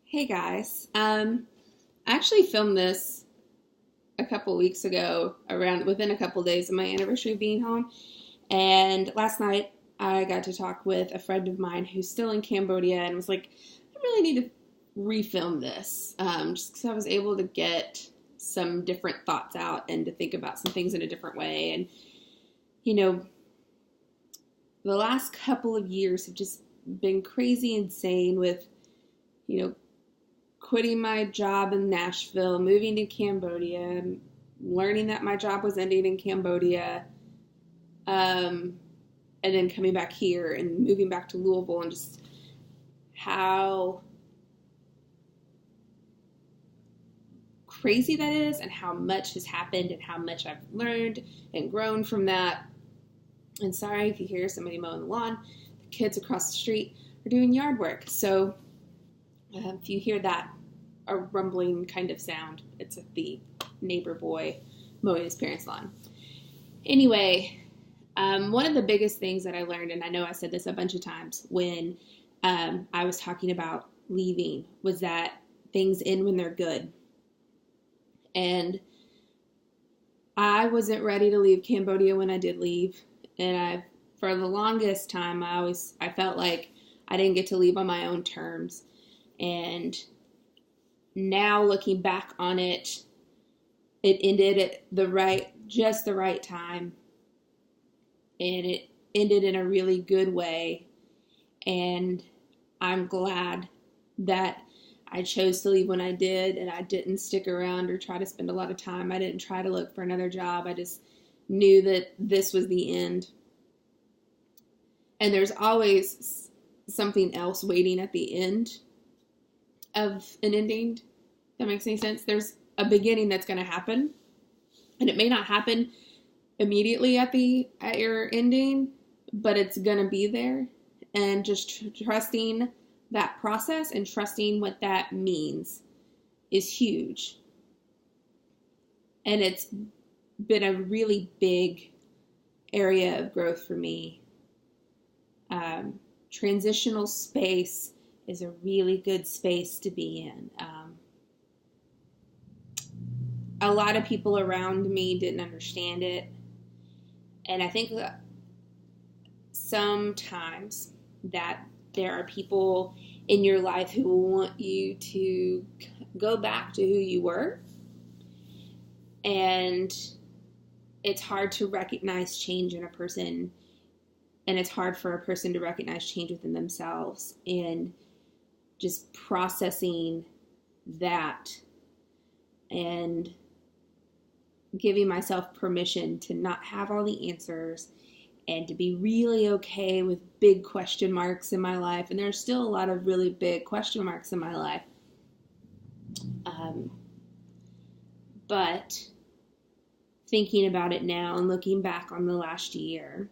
Hey guys. I actually filmed this a couple weeks ago, around within a couple days of my anniversary of being home. And last night I got to talk with a friend of mine who's still in Cambodia and was like, I really need to refilm this, just because I was able to get some different thoughts out and to think about some things in a different way. And, you know, the last couple of years have just been crazy insane with, you know, quitting my job in Nashville, moving to Cambodia, learning that my job was ending in Cambodia, and then coming back here and moving back to Louisville, and just how crazy that is, and how much has happened, and how much I've learned and grown from that. And sorry if you hear somebody mowing the lawn, the kids across the street are doing yard work. So if you hear that, a rumbling kind of sound, it's the neighbor boy mowing his parents' lawn. Anyway, one of the biggest things that I learned, and I know I said this a bunch of times when I was talking about leaving, was that things end when they're good. And I wasn't ready to leave Cambodia when I did leave. And for the longest time, I felt like I didn't get to leave on my own terms. And now looking back on it, it ended at just the right time. And it ended in a really good way. And I'm glad that I chose to leave when I did, and I didn't stick around or try to spend a lot of time. I didn't try to look for another job. I just knew that this was the end. And there's always something else waiting at the end of an ending. If that makes any sense. There's a beginning that's going to happen, and it may not happen immediately at your ending, but it's going to be there. And just trusting that process and trusting what that means is huge. And it's been a really big area of growth for me. Transitional space is a really good space to be in. A lot of people around me didn't understand it. And I think sometimes that there are people in your life who will want you to go back to who you were. And it's hard to recognize change in a person. And it's hard for a person to recognize change within themselves. And just processing that and giving myself permission to not have all the answers and to be really okay with big question marks in my life. And there's still a lot of really big question marks in my life. But thinking about it now and looking back on the last year,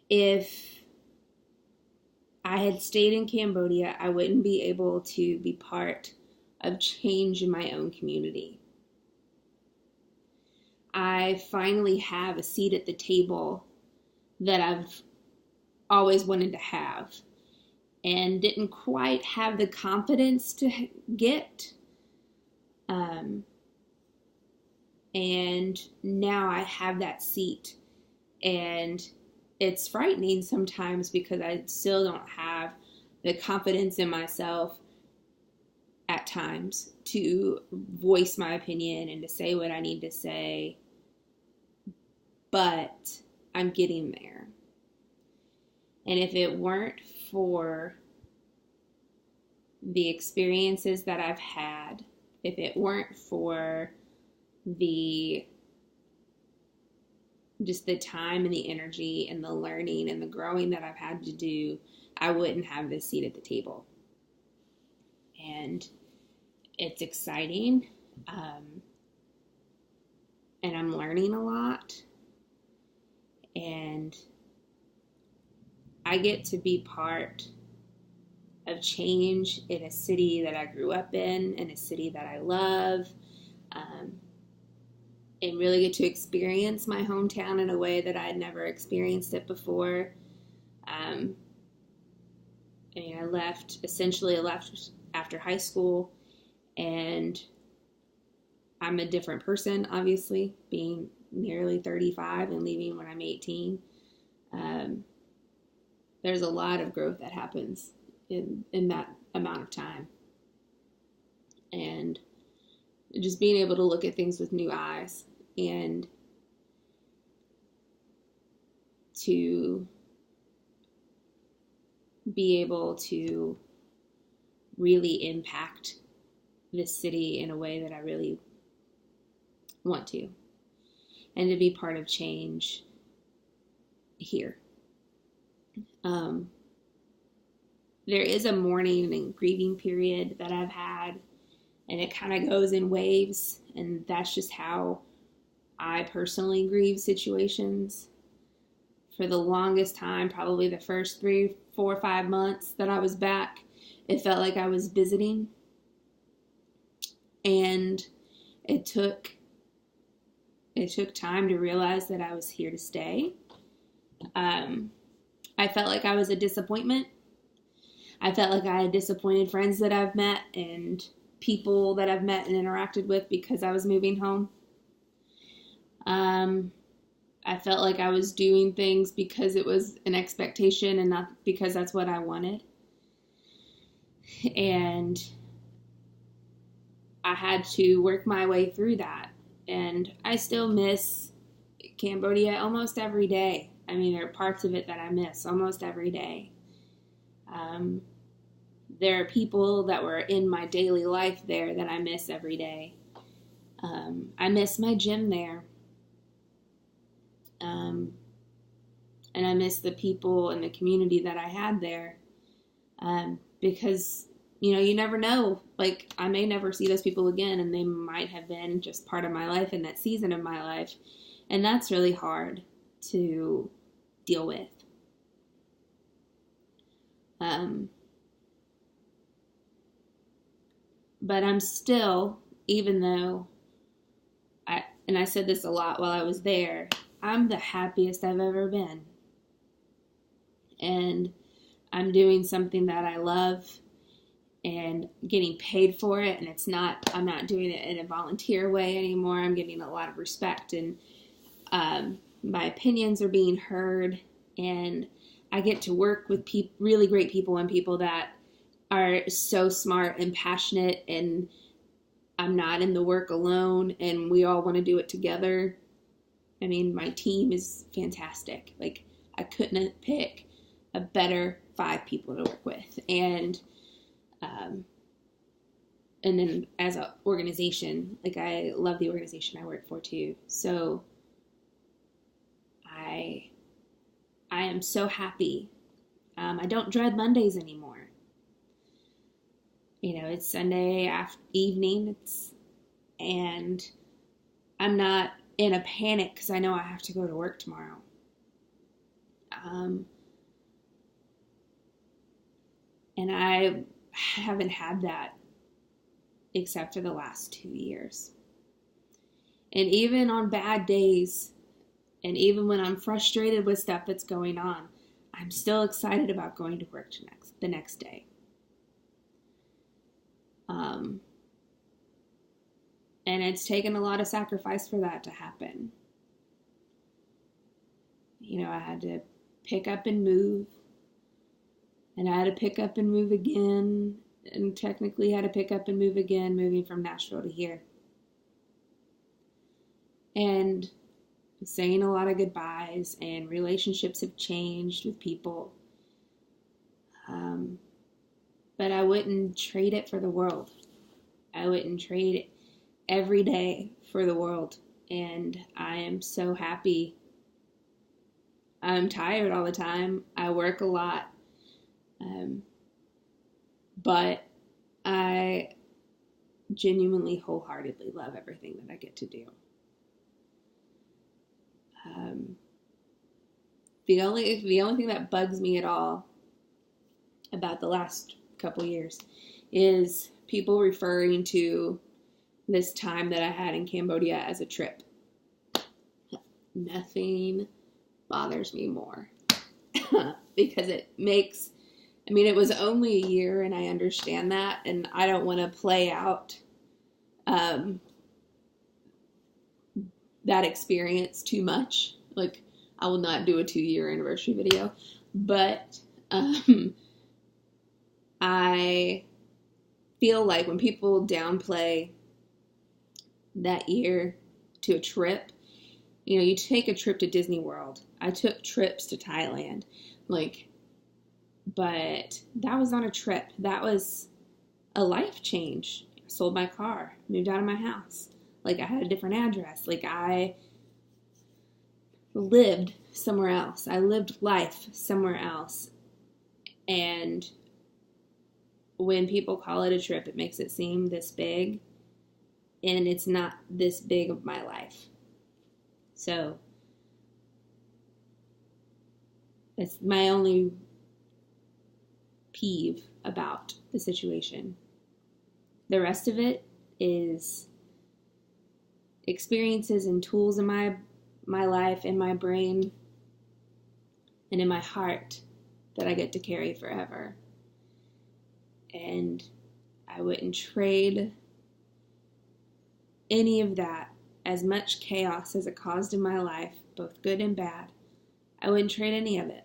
if I had stayed in Cambodia, I wouldn't be able to be part of change in my own community. I finally have a seat at the table that I've always wanted to have and didn't quite have the confidence to get. And now I have that seat, and it's frightening sometimes because I still don't have the confidence in myself at times to voice my opinion and to say what I need to say, but I'm getting there. And if it weren't for the experiences that I've had, if it weren't for just the time and the energy and the learning and the growing that I've had to do, I wouldn't have this seat at the table. And it's exciting. And I'm learning a lot. And I get to be part of change in a city that I grew up in a city that I love. And really get to experience my hometown in a way that I had never experienced it before. And I left after high school, and I'm a different person, obviously, being nearly 35 and leaving when I'm 18. There's a lot of growth that happens in that amount of time. And just being able to look at things with new eyes and to be able to really impact this city in a way that I really want to, and to be part of change here. There is a mourning and grieving period that I've had, and it kind of goes in waves, and that's just how I personally grieve situations. For the longest time, probably the first 3, 4, 5 months that I was back, it felt like I was visiting, and it took time to realize that I was here to stay. I felt like I was a disappointment. I felt like I had disappointed friends that I've met and people that I've met and interacted with because I was moving home. I felt like I was doing things because it was an expectation and not because that's what I wanted. And I had to work my way through that. And I still miss Cambodia almost every day. I mean, there are parts of it that I miss almost every day. There are people that were in my daily life there that I miss every day. I miss my gym there. And I miss the people and the community that I had there. Because, you never know. Like, I may never see those people again, and they might have been just part of my life in that season of my life. And that's really hard to deal with. But I'm still, even though I said this a lot while I was there, I'm the happiest I've ever been. And I'm doing something that I love and getting paid for it. And I'm not doing it in a volunteer way anymore. I'm getting a lot of respect, and my opinions are being heard, and I get to work with really great people and people that are so smart and passionate, and I'm not in the work alone, and we all want to do it together. I mean, my team is fantastic. Like, I couldn't pick a better 5 people to work with. And then as an organization, like, I love the organization I work for too. So I am so happy. I don't dread Mondays anymore. It's Sunday evening, and I'm not in a panic because I know I have to go to work tomorrow. And I haven't had that except for the last 2 years. And even on bad days, and even when I'm frustrated with stuff that's going on, I'm still excited about going to work the next day. And it's taken a lot of sacrifice for that to happen. I had to pick up and move, and I had to pick up and move again, and technically had to pick up and move again, moving from Nashville to here. And saying a lot of goodbyes, and relationships have changed with people. But I wouldn't trade it for the world. I wouldn't trade it every day for the world. And I am so happy. I'm tired all the time. I work a lot. But I genuinely, wholeheartedly love everything that I get to do. The only thing that bugs me at all about the last couple years is people referring to this time that I had in Cambodia as a trip. Nothing bothers me more because it makes I mean, it was only a year, and I understand that, and I don't want to play out that experience too much. Like, I will not do a 2-year anniversary video, but I feel like when people downplay that year to a trip, you know, you take a trip to Disney World. I took trips to Thailand, like, but that was not a trip. That was a life change. I sold my car, moved out of my house. Like, I had a different address. Like, I lived somewhere else. I lived life somewhere else. And when people call it a trip, it makes it seem this big. And it's not this big of my life. So, it's my only peeve about the situation. The rest of it is experiences and tools in my life, in my brain, and in my heart that I get to carry forever. And I wouldn't trade any of that, as much chaos as it caused in my life, both good and bad. I wouldn't trade any of it